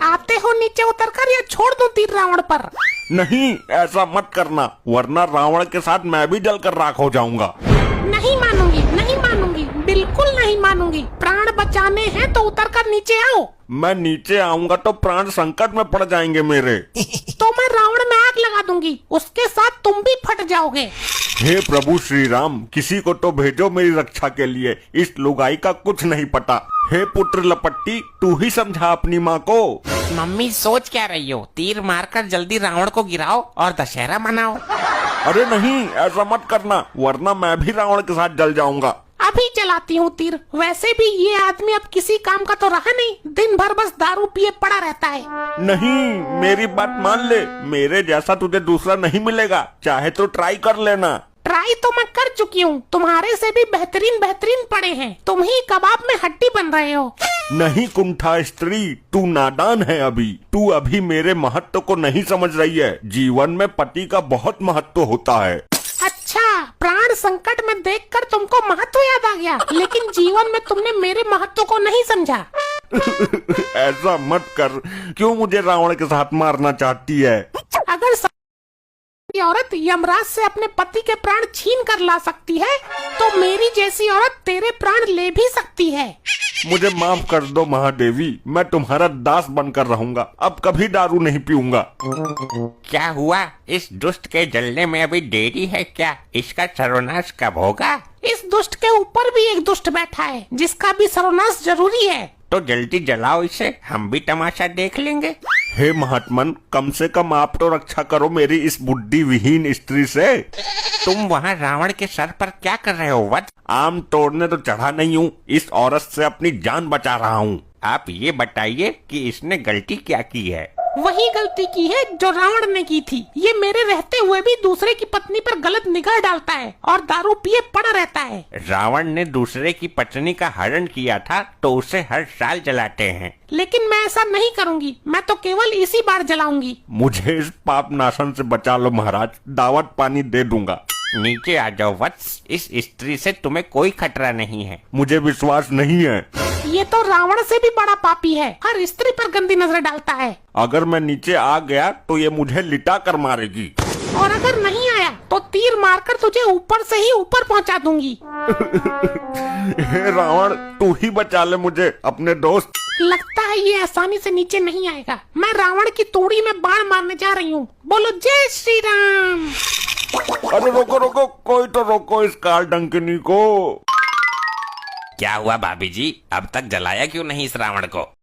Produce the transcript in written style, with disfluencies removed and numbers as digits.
आते हो नीचे उतरकर या छोड़ दूं तीर रावण पर? नहीं, ऐसा मत करना, वरना रावण के साथ मैं भी जलकर राख हो जाऊंगा। नहीं मानूंगी, नहीं मानूंगी, बिल्कुल नहीं मानूंगी। प्राण बचाने हैं तो उतरकर नीचे आओ। मैं नीचे आऊंगा तो प्राण संकट में पड़ जाएंगे मेरे। तो मैं रावण में आग लगा दूंगी, उसके साथ तुम भी फट जाओगे। हे प्रभु श्री राम, किसी को तो भेजो मेरी रक्षा के लिए, इस लुगाई का कुछ नहीं पता। हे पुत्र लपट्टी, तू ही समझा अपनी माँ को। मम्मी सोच क्या रही हो? तीर मारकर जल्दी रावण को गिराओ और दशहरा मनाओ। अरे नहीं, ऐसा मत करना, वरना मैं भी रावण के साथ जल जाऊंगा। अभी चलाती हूँ तीर। वैसे भी ये आदमी अब किसी काम का तो रहा नहीं, दिन भर बस दारू पिए पड़ा रहता है। नहीं, मेरी बात मान ले, मेरे जैसा तुझे दूसरा नहीं मिलेगा, चाहे तो ट्राई कर लेना। ट्राई तो मैं कर चुकी हूँ, तुम्हारे से भी बेहतरीन बेहतरीन पड़े हैं। तुम ही कबाब में हड्डी बन रहे हो। नहीं कुंठा स्त्री, तू नादान है अभी। तू अभी मेरे महत्व को नहीं समझ रही है। जीवन में पति का बहुत महत्व होता है। अच्छा, प्राण संकट में देखकर तुमको महत्व याद आ गया, लेकिन जीवन में तुमने मेरे महत्व को नहीं समझा। ऐसा मत कर, क्यों मुझे रावण के साथ मारना चाहती है? अगर औरत यमराज से अपने पति के प्राण छीन कर ला सकती है, तो मेरी जैसी औरत तेरे प्राण ले भी सकती है। मुझे माफ कर दो महादेवी, मैं तुम्हारा दास बनकर रहूंगा, अब कभी दारू नहीं पीऊंगा। क्या हुआ? इस दुष्ट के जलने में अभी देरी है क्या? इसका सर्वनाश कब होगा? इस दुष्ट के ऊपर भी एक दुष्ट बैठा है, जिसका भी सर्वनाश जरूरी है। तो जल्दी जलाओ इसे, हम भी तमाशा देख लेंगे। हे महात्मन, कम से कम आप तो रक्षा करो मेरी इस बुद्धि विहीन स्त्री से। तुम वहाँ रावण के सर पर क्या कर रहे हो वत्स? आम तोड़ने तो चढ़ा नहीं हूँ, इस औरत से अपनी जान बचा रहा हूँ। आप ये बताइए कि इसने गलती क्या की है? वही गलती की है जो रावण ने की थी। ये मेरे रहते हुए भी दूसरे की पत्नी पर गलत निगाह डालता है और दारू पिए पड़ा रहता है। रावण ने दूसरे की पत्नी का हरण किया था तो उसे हर साल जलाते हैं। लेकिन मैं ऐसा नहीं करूंगी, मैं तो केवल इसी बार जलाऊंगी। मुझे इस पाप नाशन से बचा लो महाराज, दावत पानी दे दूंगा। नीचे आ जाओ वत्स, इस स्त्री से तुम्हें कोई खतरा नहीं है। मुझे विश्वास नहीं है। ये तो रावण से भी बड़ा पापी है, हर स्त्री पर गंदी नजर डालता है। अगर मैं नीचे आ गया तो ये मुझे लिटा कर मारेगी, और अगर नहीं आया तो तीर मारकर तुझे ऊपर से ही ऊपर पहुंचा दूंगी। हे रावण, तू ही बचा ले मुझे, अपने दोस्त। लगता है ये आसानी से नीचे नहीं आएगा। मैं रावण की तोड़ी में बाण मारने जा रही हूँ। बोलो जय श्री राम। अरे रोको रोको, कोई तो रोको इस काल डंकिनी को। क्या हुआ भाभी जी, अब तक जलाया क्यों नहीं इस रावण को?